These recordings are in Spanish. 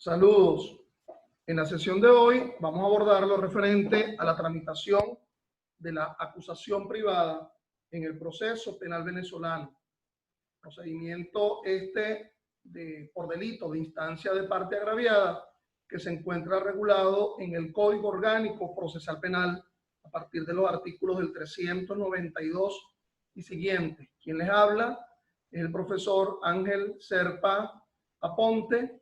Saludos. En la sesión de hoy vamos a abordar lo referente a la tramitación de la acusación privada en el proceso penal venezolano. Procedimiento por delito de instancia de parte agraviada que se encuentra regulado en el Código Orgánico Procesal Penal a partir de los artículos del 392 y siguientes. Quien les habla es el profesor Ángel Serpa Aponte,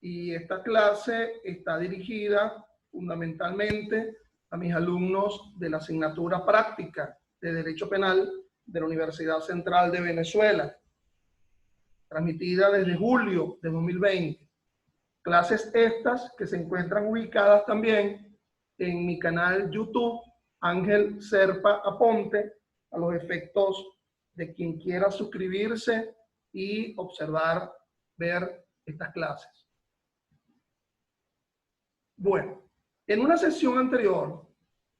y esta clase está dirigida fundamentalmente a mis alumnos de la asignatura práctica de Derecho Penal de la Universidad Central de Venezuela, transmitida desde julio de 2020. Clases estas que se encuentran ubicadas también en mi canal YouTube, Ángel Serpa Aponte, a los efectos de quien quiera suscribirse y observar, ver estas clases. Bueno, en una sesión anterior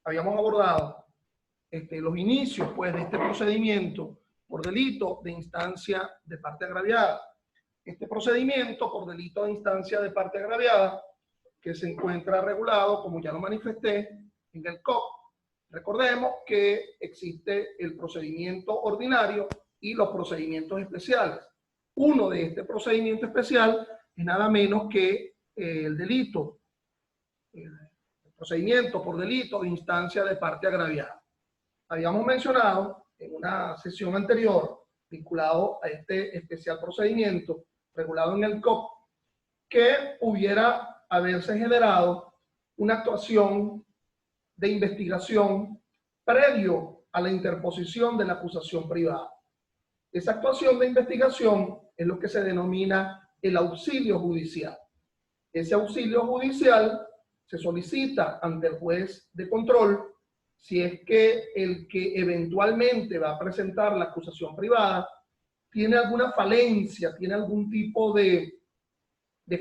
habíamos abordado los inicios pues, de este procedimiento por delito de instancia de parte agraviada. Este procedimiento por delito de instancia de parte agraviada que se encuentra regulado, como ya lo manifesté, en el COP. Recordemos que existe el procedimiento ordinario y los procedimientos especiales. Uno de este procedimiento especial es nada menos que el delito, el procedimiento por delito de instancia de parte agraviada. Habíamos mencionado en una sesión anterior, vinculado a este especial procedimiento regulado en el COP, que pudiera haberse generado una actuación de investigación previo a la interposición de la acusación privada. Esa actuación de investigación es lo que se denomina el auxilio judicial. Ese auxilio judicial se solicita ante el juez de control si es que el que eventualmente va a presentar la acusación privada tiene alguna falencia, tiene algún tipo de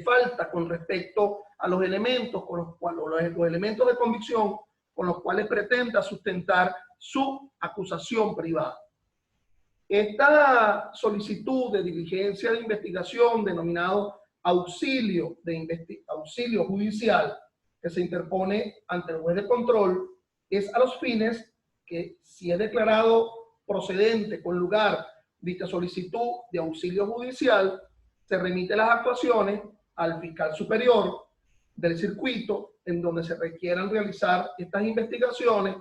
falta con respecto a los elementos con los cuales, los elementos de convicción con los cuales pretenda sustentar su acusación privada. Esta solicitud de diligencia de investigación, denominado auxilio judicial, que se interpone ante el juez de control, es a los fines que, si es declarado procedente con lugar dicha solicitud de auxilio judicial, se remite las actuaciones al fiscal superior del circuito en donde se requieran realizar estas investigaciones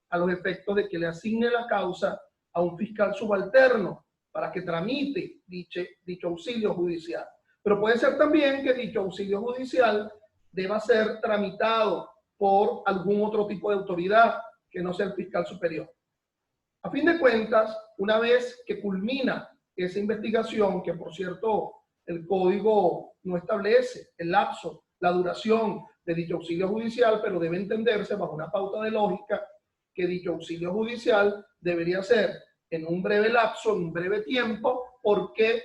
a los efectos de que le asigne la causa a un fiscal subalterno para que tramite dicho auxilio judicial. Pero puede ser también que dicho auxilio judicial deba ser tramitado por algún otro tipo de autoridad que no sea el fiscal superior. A fin de cuentas, una vez que culmina esa investigación, que por cierto el código no establece el lapso, la duración de dicho auxilio judicial, pero debe entenderse bajo una pauta de lógica que dicho auxilio judicial debería ser en un breve lapso, en un breve tiempo, porque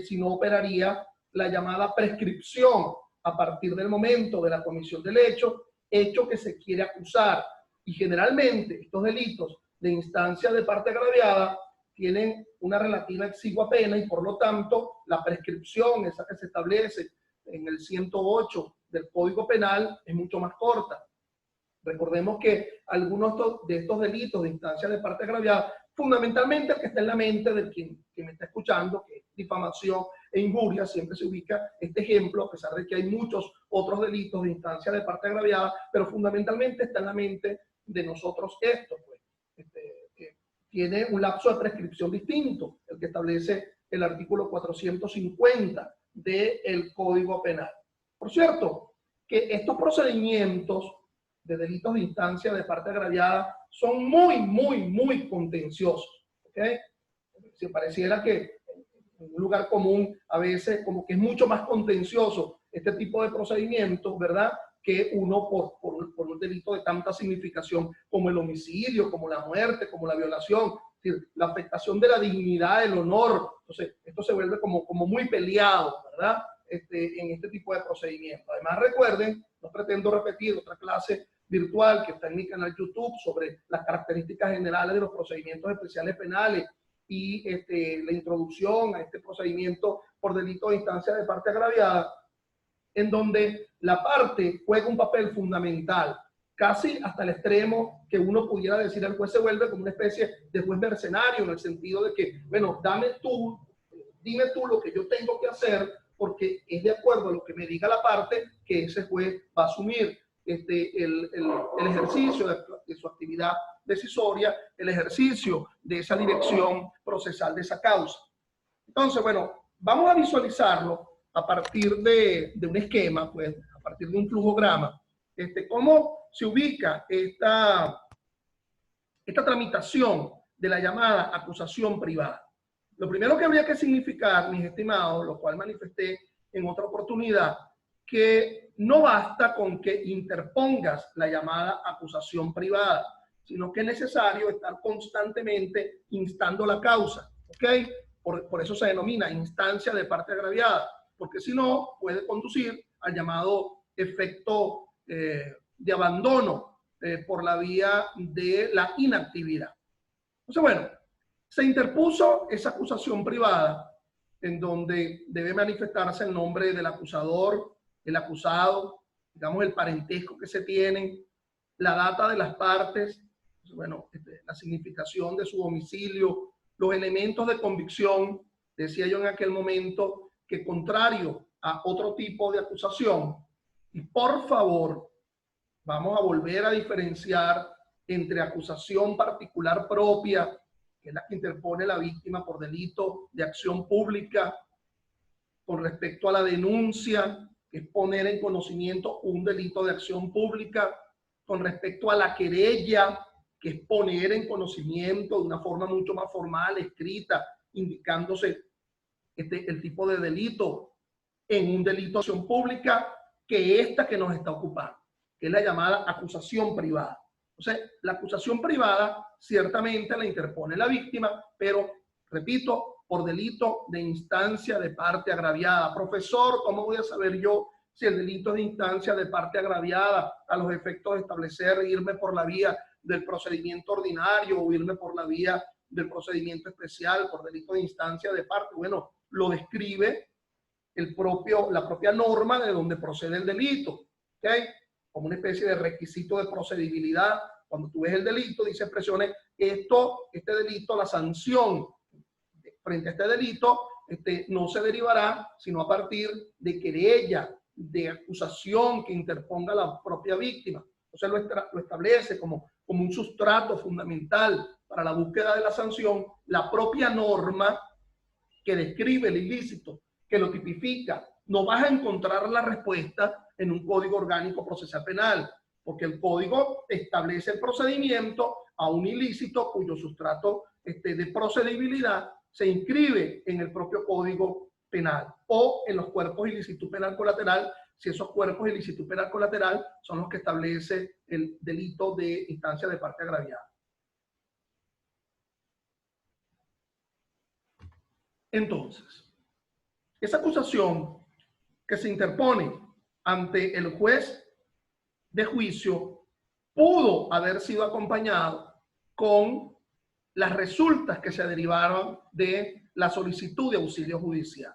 si no operaría la llamada prescripción a partir del momento de la comisión del hecho que se quiere acusar. Y generalmente estos delitos de instancia de parte agraviada tienen una relativa exigua pena y por lo tanto la prescripción, esa que se establece en el 108 del Código Penal, es mucho más corta. Recordemos que algunos de estos delitos de instancia de parte agraviada, fundamentalmente el que está en la mente de quien me está escuchando, que es difamación e injuria, siempre se ubica este ejemplo, a pesar de que hay muchos otros delitos de instancia de parte agraviada, pero fundamentalmente está en la mente de nosotros esto, pues, que tiene un lapso de prescripción distinto, el que establece el artículo 450 del Código Penal. Por cierto, que estos procedimientos de delitos de instancia de parte agraviada son muy contenciosos, ¿okay? Si pareciera que en un lugar común a veces como que es mucho más contencioso este tipo de procedimientos, ¿verdad?, que uno por un delito de tanta significación como el homicidio, como la muerte, como la violación, es decir, la afectación de la dignidad, del honor. Entonces esto se vuelve como muy peleado, ¿verdad?, en este tipo de procedimientos. Además, recuerden, no pretendo repetir otra clase virtual que está en mi canal YouTube sobre las características generales de los procedimientos especiales penales y la introducción a este procedimiento por delito de instancia de parte agraviada. en donde la parte juega un papel fundamental, casi hasta el extremo que uno pudiera decir el juez se vuelve como una especie de juez mercenario, en el sentido de que, bueno, dime tú lo que yo tengo que hacer, porque es de acuerdo a lo que me diga la parte que ese juez va a asumir el ejercicio de su actividad decisoria, el ejercicio de esa dirección procesal de esa causa. Entonces, bueno, vamos a visualizarlo a partir de un esquema, pues, a partir de un flujograma, cómo se ubica esta tramitación de la llamada acusación privada. Lo primero que habría que significar, mis estimados, lo cual manifesté en otra oportunidad, que no basta con que interpongas la llamada acusación privada, sino que es necesario estar constantemente instando la causa, ¿ok? Por eso se denomina instancia de parte agraviada, porque si no puede conducir al llamado efecto de abandono por la vía de la inactividad. Entonces, bueno, se interpuso esa acusación privada en donde debe manifestarse el nombre del acusador, el acusado, digamos el parentesco que se tienen, la data de las partes, bueno, la significación de su domicilio, los elementos de convicción. Decía yo en aquel momento que contrario a otro tipo de acusación, y por favor, vamos a volver a diferenciar entre acusación particular propia, que es la que interpone la víctima por delito de acción pública, con respecto a la denuncia, que es poner en conocimiento un delito de acción pública, con respecto a la querella, que es poner en conocimiento de una forma mucho más formal, escrita, indicándose el tipo de delito en un delito de acción pública, que esta que nos está ocupando, que es la llamada acusación privada. Entonces, la acusación privada ciertamente la interpone la víctima, pero, repito, por delito de instancia de parte agraviada. Profesor, ¿cómo voy a saber yo si el delito es de instancia de parte agraviada a los efectos de establecer irme por la vía del procedimiento ordinario o irme por la vía del procedimiento especial por delito de instancia de parte? Bueno, lo describe la propia norma de donde procede el delito, ¿ok? Como una especie de requisito de procedibilidad. Cuando tú ves el delito, dice expresiones, este delito, la sanción frente a este delito, no se derivará sino a partir de querella, de acusación que interponga la propia víctima. Entonces lo establece como un sustrato fundamental para la búsqueda de la sanción, la propia norma que describe el ilícito, que lo tipifica. No vas a encontrar la respuesta en un código orgánico procesal penal, porque el código establece el procedimiento a un ilícito cuyo sustrato de procedibilidad se inscribe en el propio código penal o en los cuerpos ilícito penal colateral, si esos cuerpos ilícito penal colateral son los que establece el delito de instancia de parte agraviada. Entonces, esa acusación que se interpone ante el juez de juicio pudo haber sido acompañado con las resultas que se derivaron de la solicitud de auxilio judicial,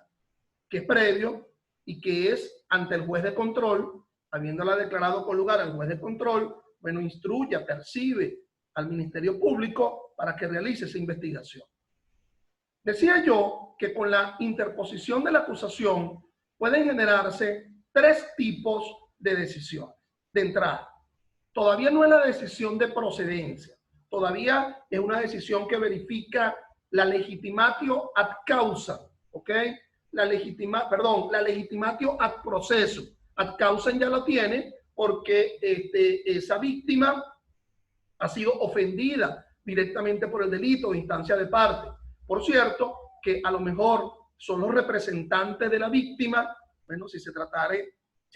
que es previo y que es ante el juez de control, habiéndola declarado con lugar al juez de control, bueno, instruye, percibe al Ministerio Público para que realice esa investigación. Decía yo que con la interposición de la acusación pueden generarse 3 tipos de decisiones. De entrada, todavía no es la decisión de procedencia, todavía es una decisión que verifica la legitimatio ad causa, ¿ok? La legitimatio ad proceso. Ad causa ya lo tiene porque esa víctima ha sido ofendida directamente por el delito de instancia de parte. Por cierto, que a lo mejor son los representantes de la víctima, bueno, si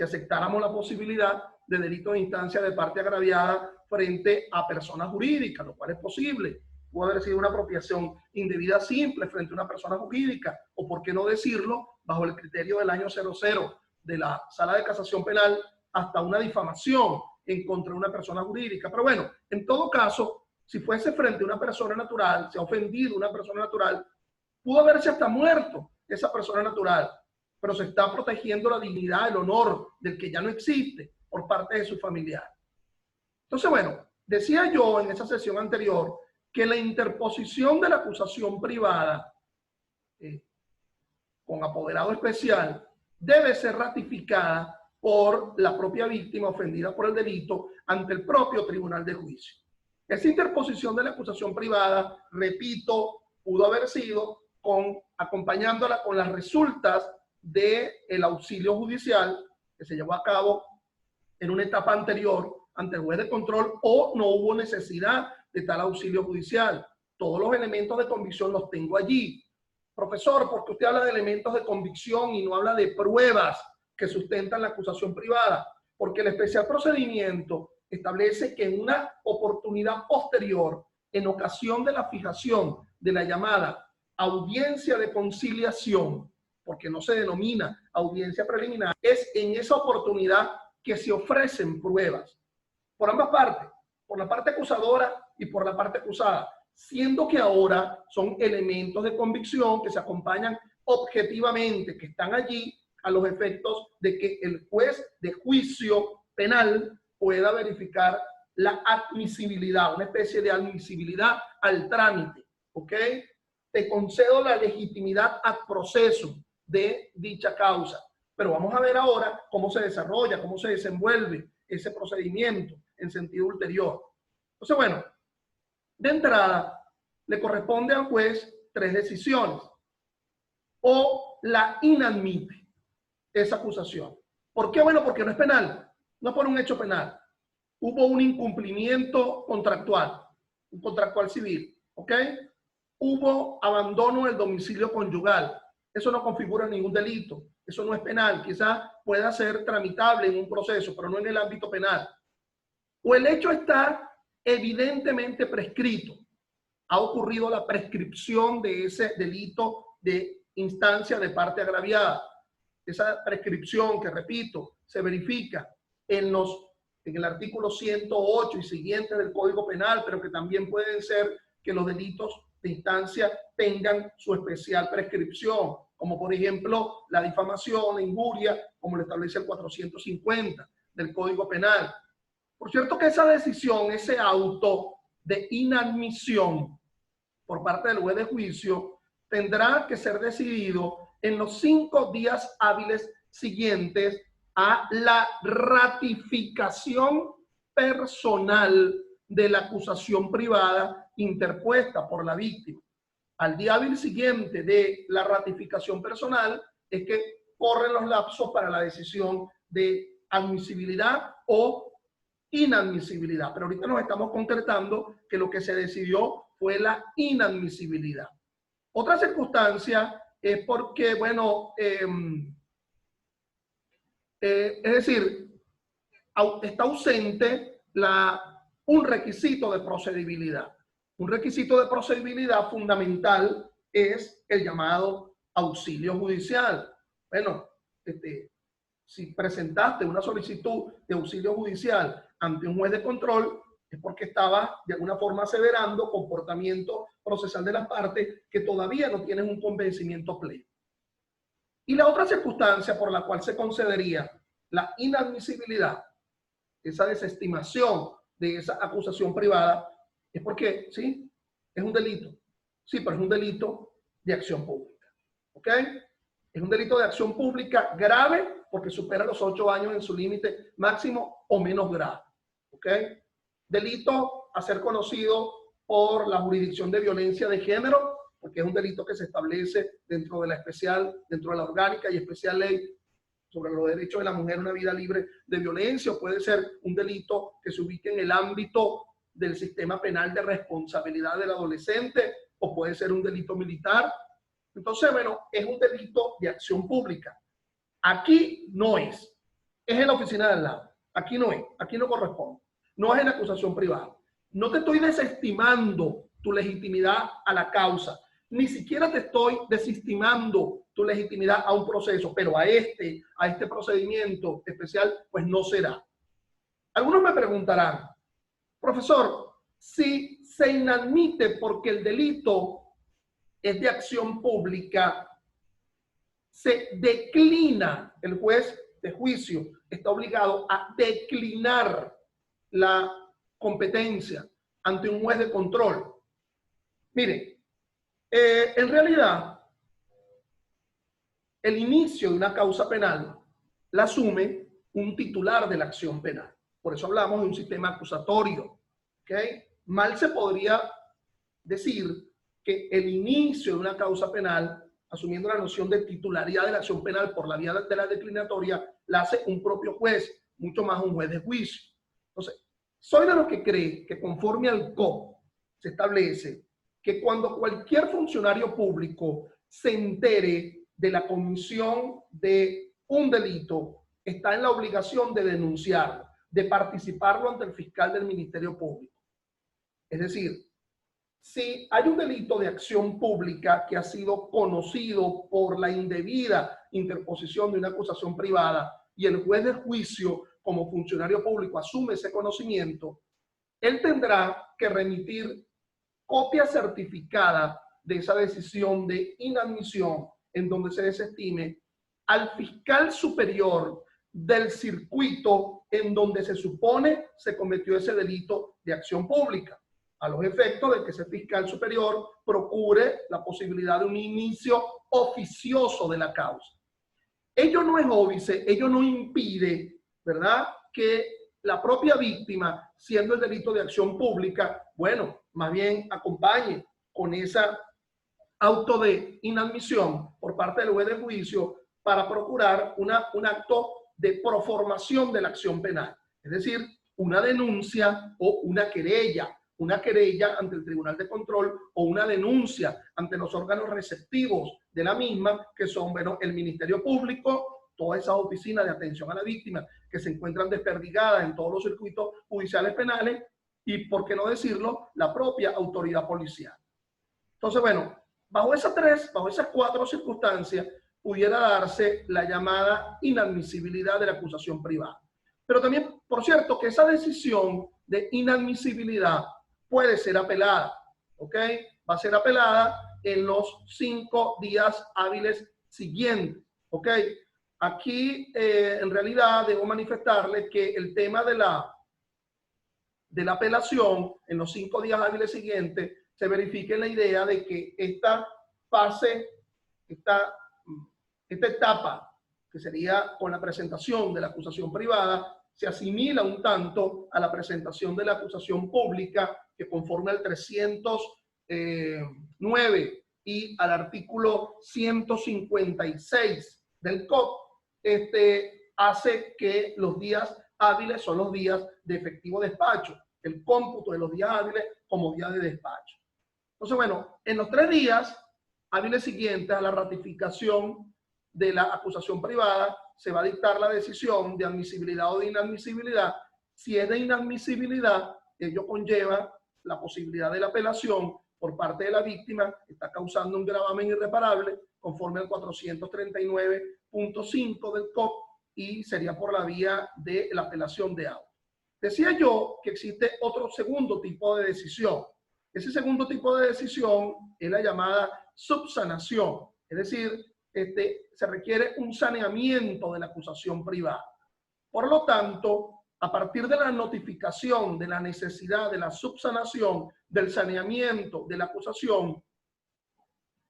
aceptáramos la posibilidad de delito de instancia de parte agraviada frente a personas jurídicas, lo cual es posible. Puede haber sido una apropiación indebida simple frente a una persona jurídica, o por qué no decirlo, bajo el criterio del año 00 de la Sala de Casación Penal, hasta una difamación en contra de una persona jurídica. Pero bueno, en todo caso, si fuese frente a una persona natural, se ha ofendido una persona natural, pudo haberse hasta muerto esa persona natural. pero se está protegiendo la dignidad, el honor del que ya no existe por parte de su familiar. Entonces, bueno, decía yo en esa sesión anterior que la interposición de la acusación privada con apoderado especial debe ser ratificada por la propia víctima ofendida por el delito ante el propio tribunal de juicio. Esa interposición de la acusación privada, repito, pudo haber sido acompañándola con las resultas del auxilio judicial que se llevó a cabo en una etapa anterior ante el juez de control, o no hubo necesidad de tal auxilio judicial. Todos los elementos de convicción los tengo allí. Profesor, ¿por qué usted habla de elementos de convicción y no habla de pruebas que sustentan la acusación privada? Porque el especial procedimiento establece que en una oportunidad posterior, en ocasión de la fijación de la llamada audiencia de conciliación, porque no se denomina audiencia preliminar, es en esa oportunidad que se ofrecen pruebas por ambas partes, por la parte acusadora y por la parte acusada, siendo que ahora son elementos de convicción que se acompañan objetivamente, que están allí a los efectos de que el juez de juicio penal pueda verificar la admisibilidad, una especie de admisibilidad al trámite, ¿ok? Te concedo la legitimidad ad proceso de dicha causa, pero vamos a ver ahora cómo se desarrolla, cómo se desenvuelve ese procedimiento en sentido ulterior. Entonces, bueno, de entrada le corresponde al juez 3 decisiones: o la inadmite esa acusación. ¿Por qué? Bueno, porque no es penal, no es por un hecho penal. Hubo un incumplimiento contractual, un contractual civil, ¿ok? Hubo abandono del domicilio conyugal. Eso no configura ningún delito, eso no es penal. Quizás pueda ser tramitable en un proceso, pero no en el ámbito penal. O el hecho está evidentemente prescrito. Ha ocurrido la prescripción de ese delito de instancia de parte agraviada. Esa prescripción, que repito, se verifica en el artículo 108 y siguiente del Código Penal, pero que también pueden ser que los delitos de instancia tengan su especial prescripción, como por ejemplo la difamación, la injuria, como lo establece el 450 del Código Penal. Por cierto que esa decisión, ese auto de inadmisión por parte del juez de juicio, tendrá que ser decidido en los 5 días hábiles siguientes a la ratificación personal de la acusación privada interpuesta por la víctima. Al día hábil siguiente de la ratificación personal es que corren los lapsos para la decisión de admisibilidad o inadmisibilidad. Pero ahorita nos estamos concretando que lo que se decidió fue la inadmisibilidad. Otra circunstancia es porque, bueno, es decir, está ausente un requisito de procedibilidad. Un requisito de procedibilidad fundamental es el llamado auxilio judicial. Bueno, si presentaste una solicitud de auxilio judicial ante un juez de control, es porque estaba de alguna forma aseverando comportamiento procesal de las partes que todavía no tienen un convencimiento pleno. Y la otra circunstancia por la cual se concedería la inadmisibilidad, esa desestimación de esa acusación privada, es porque, sí, es un delito. Sí, pero es un delito de acción pública. ¿Ok? Es un delito de acción pública grave porque supera los 8 años en su límite máximo o menos grave. ¿Ok? Delito a ser conocido por la jurisdicción de violencia de género, porque es un delito que se establece dentro de la orgánica y especial ley sobre los derechos de la mujer a una vida libre de violencia, o puede ser un delito que se ubique en el ámbito del sistema penal de responsabilidad del adolescente, o puede ser un delito militar. Entonces, bueno, es un delito de acción pública. Aquí no es. Es en la oficina de al lado. Aquí no es. Aquí no corresponde. No es en acusación privada. No te estoy desestimando tu legitimidad a la causa. Ni siquiera te estoy desestimando tu legitimidad a un proceso, pero a este procedimiento especial, pues no será. Algunos me preguntarán, profesor, si se inadmite porque el delito es de acción pública, se declina, el juez de juicio está obligado a declinar la competencia ante un juez de control. Mire, en realidad, el inicio de una causa penal la asume un titular de la acción penal. Por eso hablamos de un sistema acusatorio. ¿Okay? Mal se podría decir que el inicio de una causa penal, asumiendo la noción de titularidad de la acción penal por la vía de la declinatoria, la hace un propio juez, mucho más un juez de juicio. Entonces, soy de los que cree que conforme al COP se establece que cuando cualquier funcionario público se entere de la comisión de un delito, está en la obligación de denunciarlo, de participarlo ante el fiscal del Ministerio Público. Es decir, si hay un delito de acción pública que ha sido conocido por la indebida interposición de una acusación privada y el juez de juicio como funcionario público asume ese conocimiento, él tendrá que remitir copia certificada de esa decisión de inadmisión en donde se desestime al fiscal superior del circuito en donde se supone se cometió ese delito de acción pública, a los efectos de que ese fiscal superior procure la posibilidad de un inicio oficioso de la causa. Ello no es óbice, ello no impide, ¿verdad?, que la propia víctima, siendo el delito de acción pública, bueno, más bien acompañe con esa auto de inadmisión por parte del juez de juicio para procurar un acto de proformación de la acción penal. Es decir, una denuncia o una querella ante el Tribunal de Control o una denuncia ante los órganos receptivos de la misma, que son, bueno, el Ministerio Público, todas esas oficinas de atención a la víctima que se encuentran desperdigadas en todos los circuitos judiciales penales y, por qué no decirlo, la propia autoridad policial. Entonces, bueno, bajo esas cuatro circunstancias pudiera darse la llamada inadmisibilidad de la acusación privada. Pero también, por cierto, que esa decisión de inadmisibilidad puede ser apelada, ¿ok? Va a ser apelada en los 5 días hábiles siguientes, ¿ok? Aquí, en realidad, debo manifestarle que el tema de la apelación en los 5 días hábiles siguientes se verifique en la idea de que esta fase, esta etapa, que sería con la presentación de la acusación privada, se asimila un tanto a la presentación de la acusación pública, que conforme al 309 y al artículo 156 del COP, hace que los días hábiles son los días de efectivo despacho, el cómputo de los días hábiles como días de despacho. Entonces, bueno, en los 3 días hábiles siguientes a la ratificación de la acusación privada, se va a dictar la decisión de admisibilidad o de inadmisibilidad. Si es de inadmisibilidad, ello conlleva la posibilidad de la apelación por parte de la víctima, está causando un gravamen irreparable conforme al 439.5 del COP y sería por la vía de la apelación de auto. Decía yo que existe otro segundo tipo de decisión. Ese segundo tipo de decisión es la llamada subsanación, es decir, se requiere un saneamiento de la acusación privada. Por lo tanto, a partir de la notificación de la necesidad de la subsanación, del saneamiento de la acusación,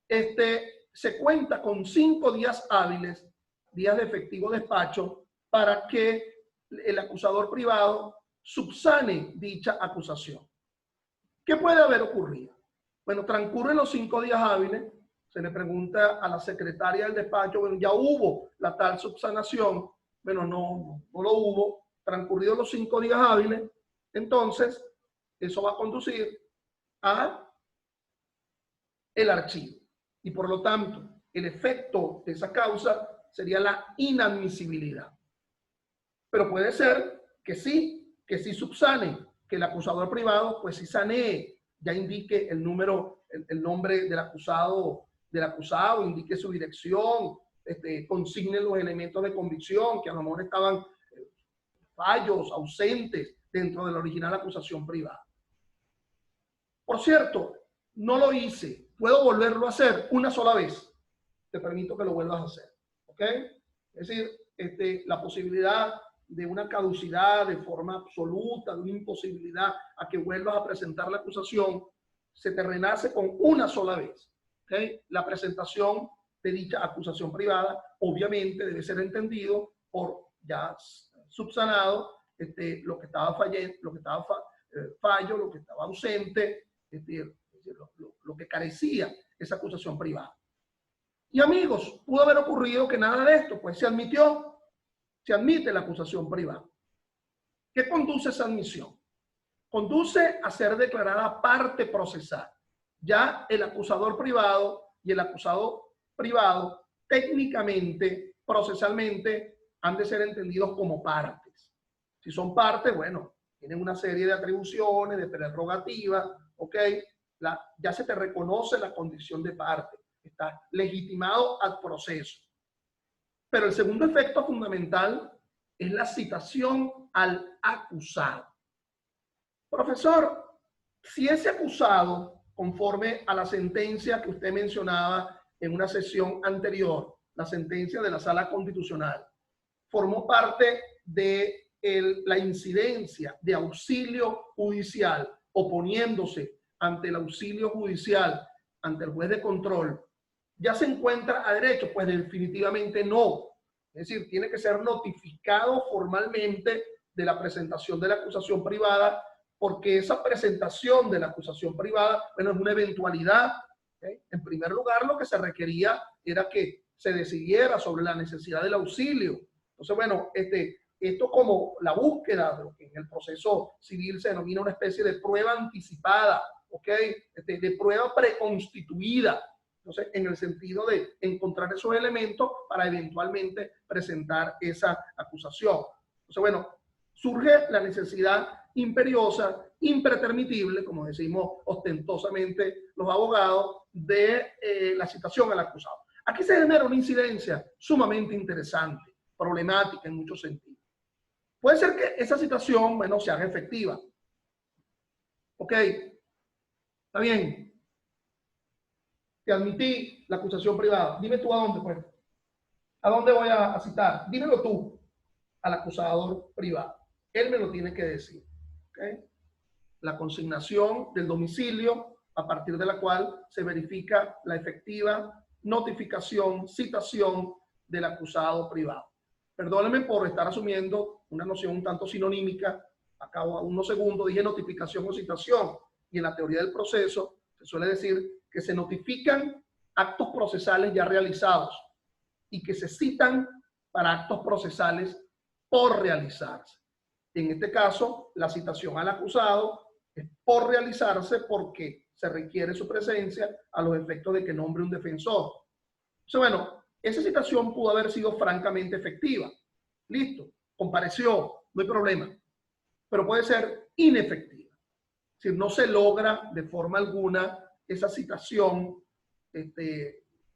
se cuenta con 5 días hábiles, días de efectivo despacho, para que el acusador privado subsane dicha acusación. ¿Qué puede haber ocurrido? Bueno, transcurren los 5 días hábiles, se le pregunta a la secretaria del despacho, bueno, ya hubo la tal subsanación, bueno, no lo hubo, transcurridos los 5 días hábiles, entonces eso va a conducir a el archivo. Y por lo tanto, el efecto de esa causa sería la inadmisibilidad. Pero puede ser que sí subsane, que el acusador privado pues sí sanee, ya indique el número, el nombre del acusado, indique su dirección, consigne los elementos de convicción que a lo mejor estaban fallos, ausentes dentro de la original acusación privada. Por cierto, no lo hice. Puedo volverlo a hacer una sola vez. Te permito que lo vuelvas a hacer. ¿ok? Es decir, la posibilidad de una caducidad de forma absoluta, de una imposibilidad a que vuelvas a presentar la acusación, se te renace con una sola vez. ¿Okay? La presentación de dicha acusación privada, obviamente, debe ser entendido por ya subsanado lo que estaba fallo, lo que estaba ausente, lo que carecía esa acusación privada. Y amigos, pudo haber ocurrido que nada de esto, pues se admite la acusación privada. ¿Qué conduce esa admisión? Conduce a ser declarada parte procesal. Ya el acusador privado y el acusado privado técnicamente, procesalmente, han de ser entendidos como partes. Si son partes, bueno, tienen una serie de atribuciones, de prerrogativas, ¿ok? Ya se te reconoce la condición de parte. Está legitimado al proceso. Pero el segundo efecto fundamental es la citación al acusado. Profesor, si ese acusado, conforme a la sentencia que usted mencionaba en una sesión anterior, la sentencia de la Sala Constitucional, formó parte de la incidencia de auxilio judicial, oponiéndose ante el auxilio judicial, ante el juez de control, ¿ya se encuentra a derecho? Pues definitivamente no. Es decir, tiene que ser notificado formalmente de la presentación de la acusación privada, porque esa presentación de la acusación privada, bueno, es una eventualidad. ¿Okay? En primer lugar, lo que se requería era que se decidiera sobre la necesidad del auxilio. Entonces, bueno, esto como la búsqueda de lo que en el proceso civil se denomina una especie de prueba anticipada, ¿ok? De prueba preconstituida. Entonces, en el sentido de encontrar esos elementos para eventualmente presentar esa acusación. Entonces, bueno, surge la necesidad imperiosa, impretermitible, como decimos ostentosamente los abogados, de la citación al acusado. Aquí se genera una incidencia sumamente interesante, problemática en muchos sentidos. Puede ser que esa citación, bueno, se haga efectiva. Ok, está bien. Te admití la acusación privada. Dime tú a dónde, pues. ¿A dónde voy a citar? Dímelo tú al acusador privado. Él me lo tiene que decir. ¿Okay? La consignación del domicilio, a partir de la cual se verifica la efectiva notificación, citación del acusado privado. Perdónenme por estar asumiendo una noción un tanto sinonímica. Acabo a unos segundos, dije notificación o citación. Y en la teoría del proceso se suele decir que se notifican actos procesales ya realizados y que se citan para actos procesales por realizarse. En este caso, la citación al acusado es por realizarse porque se requiere su presencia a los efectos de que nombre un defensor. Entonces, bueno, esa citación pudo haber sido francamente efectiva. Listo, compareció, no hay problema. Pero puede ser inefectiva. Es decir, no se logra de forma alguna esa citación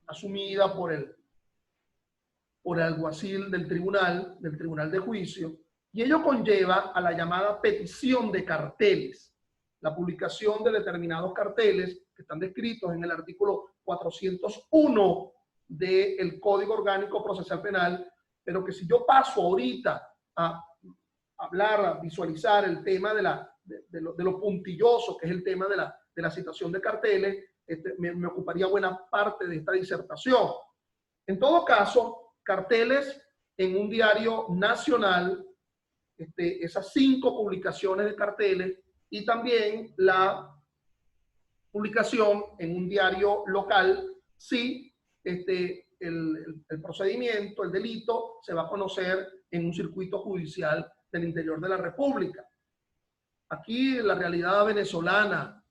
asumida por el alguacil del tribunal de juicio, y ello conlleva a la llamada petición de carteles, la publicación de determinados carteles que están descritos en el artículo 401 del Código Orgánico Procesal Penal, pero que si yo paso ahorita a hablar, a visualizar el tema de lo puntilloso que es el tema de la citación de carteles, me ocuparía buena parte de esta disertación. En todo caso, carteles en un diario nacional, esas 5 publicaciones de carteles y también la publicación en un diario local, si el procedimiento, el delito, se va a conocer en un circuito judicial del interior de la República. Aquí la realidad venezolana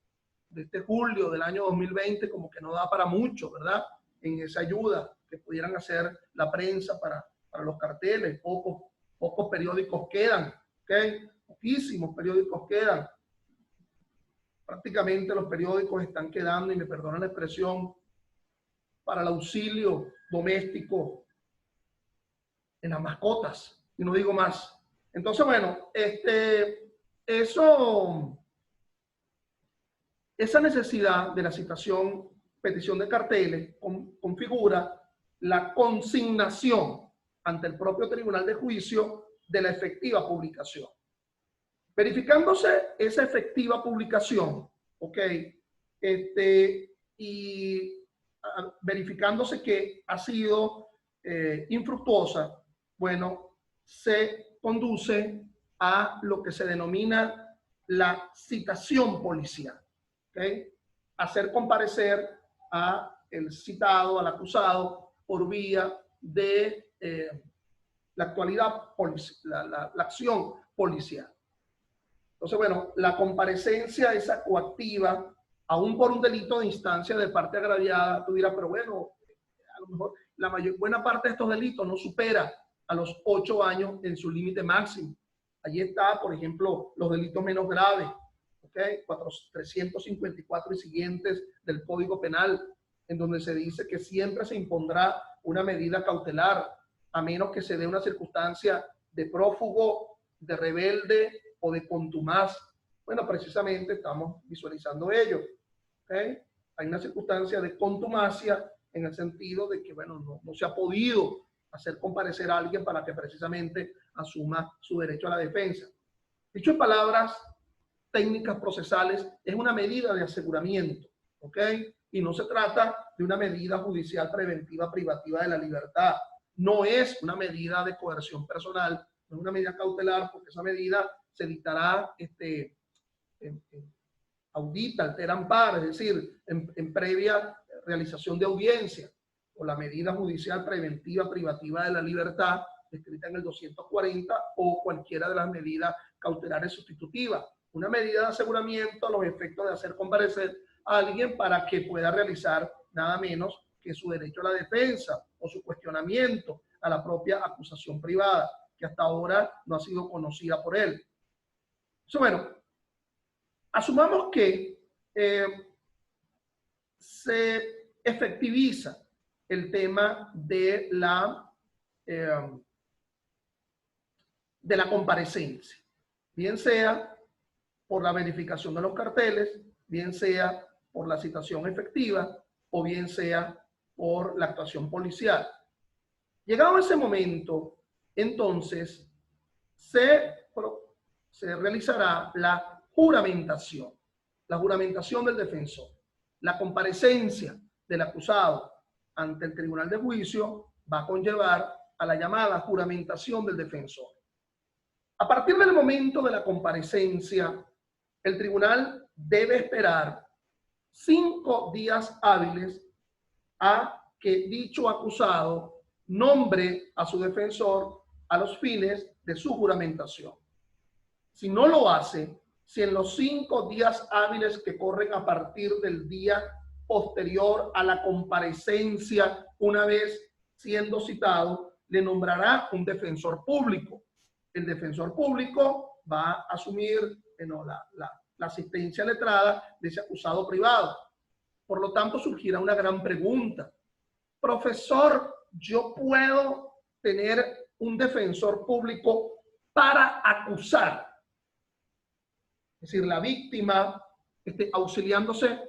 de este julio del año 2020 como que no da para mucho, ¿verdad? En esa ayuda que pudieran hacer la prensa para los carteles. Pocos periódicos quedan, ¿ok? Poquísimos periódicos quedan. Prácticamente los periódicos están quedando, y me perdonan la expresión, para el auxilio doméstico en las mascotas, y no digo más. Entonces, bueno, esa necesidad de la citación, petición de carteles, configura la consignación ante el propio tribunal de juicio de la efectiva publicación. Verificándose esa efectiva publicación, ¿ok? Y verificándose que ha sido infructuosa, bueno, se conduce a lo que se denomina la citación policial, ¿ok? Hacer comparecer a el citado, al acusado, por vía de la actualidad, la acción policial. Entonces, bueno, la comparecencia esa coactiva, aún por un delito de instancia de parte agraviada, tú dirás, pero bueno, a lo mejor buena parte de estos delitos no supera a los 8 años en su límite máximo. Allí está, por ejemplo, los delitos menos graves, ¿ok? 354 y siguientes del Código Penal, en donde se dice que siempre se impondrá una medida cautelar, a menos que se dé una circunstancia de prófugo, de rebelde o de contumaz. Bueno, precisamente estamos visualizando ello, ¿ok? Hay una circunstancia de contumacia en el sentido de que, bueno, no se ha podido hacer comparecer a alguien para que precisamente asuma su derecho a la defensa. Dicho en palabras técnicas procesales, es una medida de aseguramiento, ¿ok? Y no se trata de una medida judicial preventiva privativa de la libertad. No es una medida de coerción personal, no es una medida cautelar, porque esa medida se dictará audita, alteram par, es decir, en previa realización de audiencia, o la medida judicial preventiva privativa de la libertad, escrita en el 240, o cualquiera de las medidas cautelares sustitutivas. Una medida de aseguramiento a los efectos de hacer comparecer a alguien para que pueda realizar nada menos que su derecho a la defensa o su cuestionamiento a la propia acusación privada, que hasta ahora no ha sido conocida por él. Entonces, bueno, asumamos que se efectiviza el tema de la comparecencia, bien sea por la verificación de los carteles, bien sea por la citación efectiva o bien sea por la actuación policial. Llegado ese momento, entonces se realizará la juramentación del defensor. La comparecencia del acusado ante el tribunal de juicio va a conllevar a la llamada juramentación del defensor. A partir del momento de la comparecencia, el tribunal debe esperar 5 días hábiles a que dicho acusado nombre a su defensor a los fines de su juramentación. Si no lo hace, si en los 5 días hábiles que corren a partir del día posterior a la comparecencia, una vez siendo citado, le nombrará un defensor público. El defensor público va a asumir la asistencia letrada de ese acusado privado. Por lo tanto, surgirá una gran pregunta. Profesor, ¿yo puedo tener un defensor público para acusar? Es decir, la víctima auxiliándose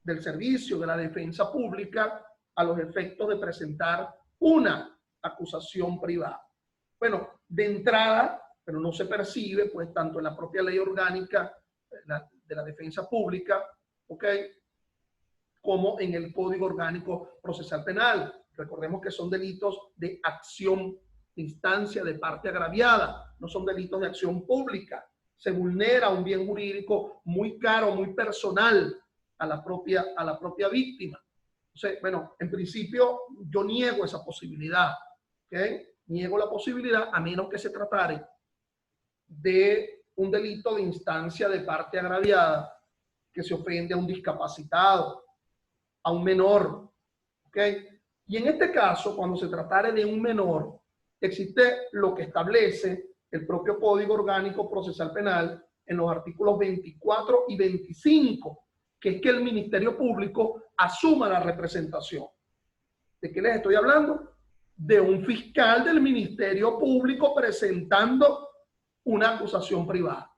del servicio de la defensa pública a los efectos de presentar una acusación privada. Bueno, de entrada, pero no se percibe, pues tanto en la propia ley orgánica de la defensa pública, ¿ok?, como en el Código Orgánico Procesal Penal. Recordemos que son delitos de acción de instancia de parte agraviada, no son delitos de acción pública. Se vulnera un bien jurídico muy caro, muy personal a la propia víctima. Entonces, bueno, en principio yo niego esa posibilidad, ¿ok? Niego la posibilidad a menos que se tratare de un delito de instancia de parte agraviada que se ofende a un discapacitado, a un menor, ¿ok? Y en este caso, cuando se tratare de un menor, existe lo que establece el propio Código Orgánico Procesal Penal en los artículos 24 y 25, que es que el Ministerio Público asuma la representación. ¿De qué les estoy hablando? De un fiscal del Ministerio Público presentando una acusación privada.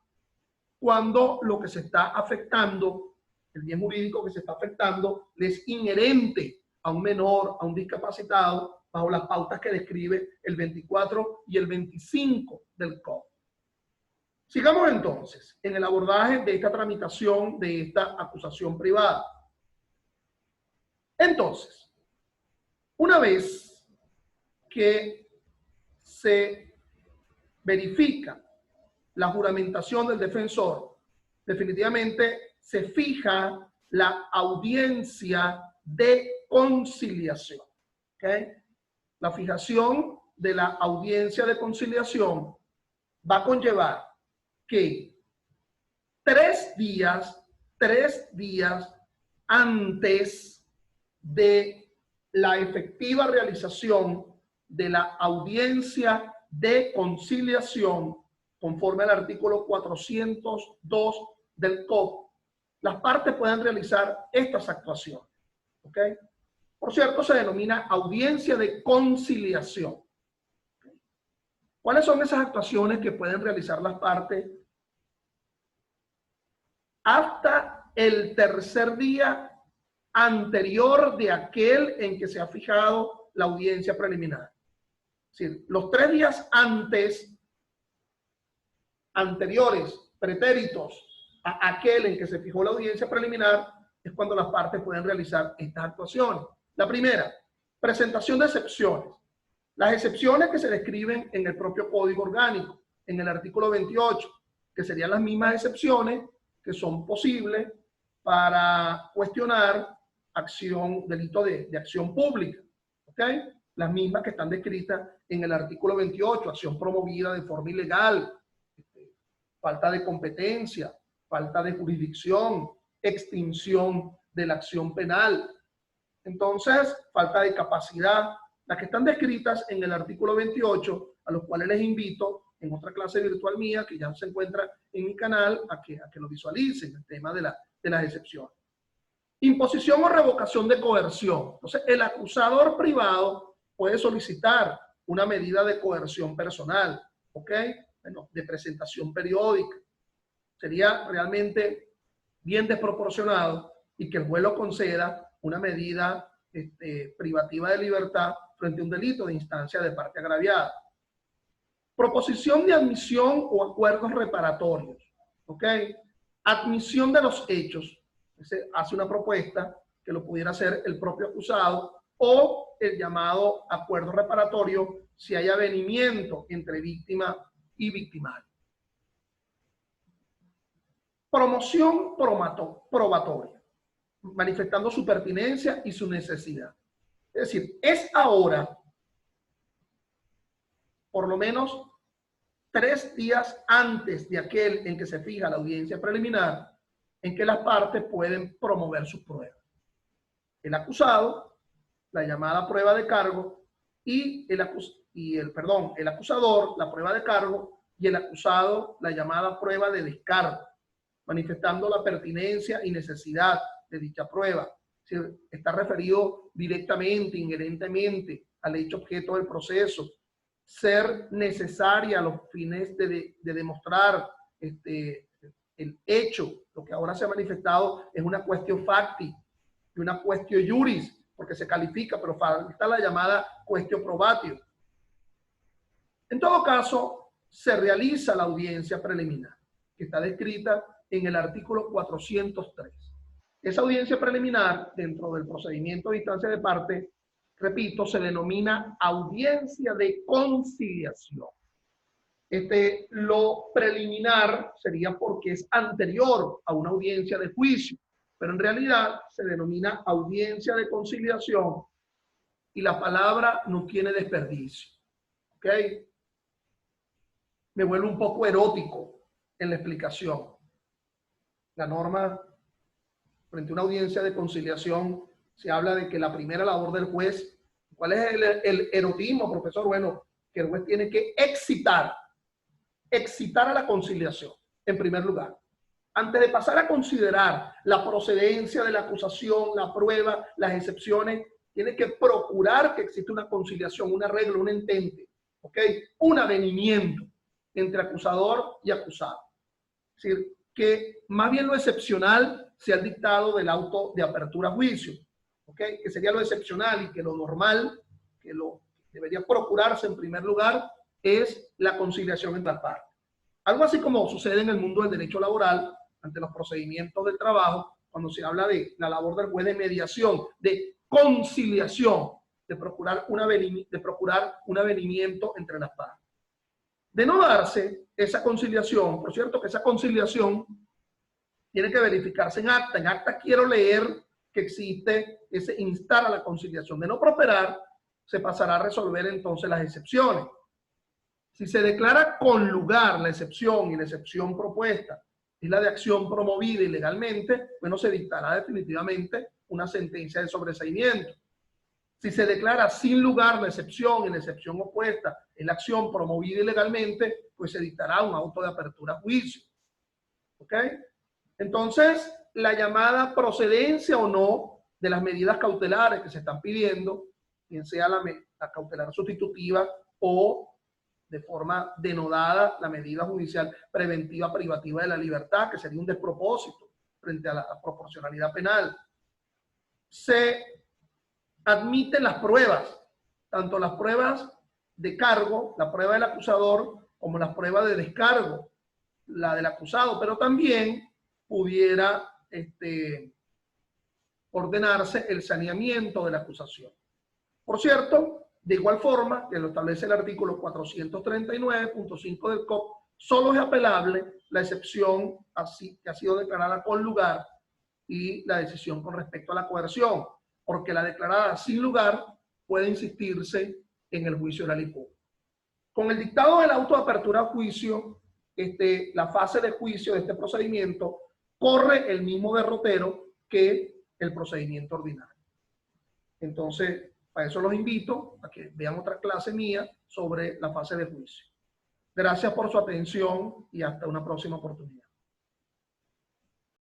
Cuando lo que se está afectando, el bien jurídico que se está afectando, le es inherente a un menor, a un discapacitado, bajo las pautas que describe el 24 y el 25 del COP. Sigamos entonces en el abordaje de esta tramitación de esta acusación privada. Entonces, una vez que se verifica la juramentación del defensor, definitivamente se fija la audiencia de conciliación. ¿Okay? La fijación de la audiencia de conciliación va a conllevar que 3 días antes de la efectiva realización de la audiencia de conciliación, conforme al artículo 402 del COP, las partes pueden realizar estas actuaciones. ¿Ok? Por cierto, se denomina audiencia de conciliación. ¿Cuáles son esas actuaciones que pueden realizar las partes? Hasta el tercer día anterior de aquel en que se ha fijado la audiencia preliminar. Es decir, los 3 días anteriores, pretéritos a aquel en que se fijó la audiencia preliminar, es cuando las partes pueden realizar estas actuaciones. La primera, presentación de excepciones. Las excepciones que se describen en el propio Código Orgánico, en el artículo 28, que serían las mismas excepciones que son posibles para cuestionar delito de acción pública. ¿Ok? Las mismas que están descritas en el artículo 28, acción promovida de forma ilegal, falta de competencia, falta de jurisdicción, extinción de la acción penal. Entonces, falta de capacidad, las que están descritas en el artículo 28, a los cuales les invito en otra clase virtual mía, que ya se encuentra en mi canal, a que lo visualicen, el tema de las excepciones. Imposición o revocación de coerción. Entonces, el acusador privado puede solicitar una medida de coerción personal, ¿ok? Bueno, de presentación periódica. Sería realmente bien desproporcionado y que el juez lo conceda una medida privativa de libertad frente a un delito de instancia de parte agraviada. Proposición de admisión o acuerdos reparatorios. ¿Ok? Admisión de los hechos. Se hace una propuesta que lo pudiera hacer el propio acusado o el llamado acuerdo reparatorio si hay avenimiento entre víctima y victimario. Promoción probatoria, manifestando su pertinencia y su necesidad. Es decir, es ahora, por lo menos 3 días antes de aquel en que se fija la audiencia preliminar, en que las partes pueden promover sus pruebas. El acusado, la llamada prueba de cargo, y el acusador, la prueba de cargo, y el acusado, la llamada prueba de descargo, manifestando la pertinencia y necesidad de dicha prueba. Es decir, está referido directamente, inherentemente al hecho objeto del proceso, ser necesaria a los fines de demostrar el hecho. Lo que ahora se ha manifestado es una cuestión facti y una cuestión juris, porque se califica, pero falta la llamada cuestión probatio. En todo caso, se realiza la audiencia preliminar, que está descrita en el artículo 403. Esa audiencia preliminar, dentro del procedimiento de instancia de parte, repito, se denomina audiencia de conciliación. Lo preliminar sería porque es anterior a una audiencia de juicio, pero en realidad se denomina audiencia de conciliación y la palabra no tiene desperdicio. ¿Ok? Me vuelvo un poco erótico en la explicación. La norma, frente a una audiencia de conciliación, se habla de que la primera labor del juez, ¿cuál es el erotismo, profesor? Bueno, que el juez tiene que excitar a la conciliación, en primer lugar. Antes de pasar a considerar la procedencia de la acusación, la prueba, las excepciones, tiene que procurar que exista una conciliación, un arreglo, un entente, ¿ok? Un avenimiento entre acusador y acusado. Es decir, que más bien lo excepcional sea el dictado del auto de apertura a juicio, ¿ok? Que sería lo excepcional y que lo normal que lo debería procurarse en primer lugar es la conciliación entre las partes. Algo así como sucede en el mundo del derecho laboral, ante los procedimientos del trabajo, cuando se habla de la labor del juez de mediación, de conciliación, de procurar un avenimiento entre las partes. De no darse esa conciliación, por cierto que esa conciliación tiene que verificarse en acta. En acta quiero leer que existe ese instar a la conciliación. De no prosperar, se pasará a resolver entonces las excepciones. Si se declara con lugar la excepción y la excepción propuesta es la de acción promovida ilegalmente, bueno, se dictará definitivamente una sentencia de sobreseimiento. Si se declara sin lugar la excepción y la excepción opuesta es la acción promovida ilegalmente, pues se dictará un auto de apertura a juicio. ¿Ok? Entonces, la llamada procedencia o no de las medidas cautelares que se están pidiendo, bien sea la cautelar sustitutiva o de forma denodada la medida judicial preventiva privativa de la libertad, que sería un despropósito frente a la proporcionalidad penal. Se admiten las pruebas, tanto las pruebas de cargo, la prueba del acusador, como las pruebas de descargo, la del acusado, pero también pudiera ordenarse el saneamiento de la acusación. Por cierto, de igual forma, que lo establece el artículo 439.5 del COP, solo es apelable la excepción que ha sido declarada con lugar y la decisión con respecto a la coerción, porque la declarada sin lugar puede insistirse en el juicio de la ley pública. Con el dictado del auto de apertura a juicio, la fase de juicio de este procedimiento corre el mismo derrotero que el procedimiento ordinario. Entonces, para eso los invito a que vean otra clase mía sobre la fase de juicio. Gracias por su atención y hasta una próxima oportunidad.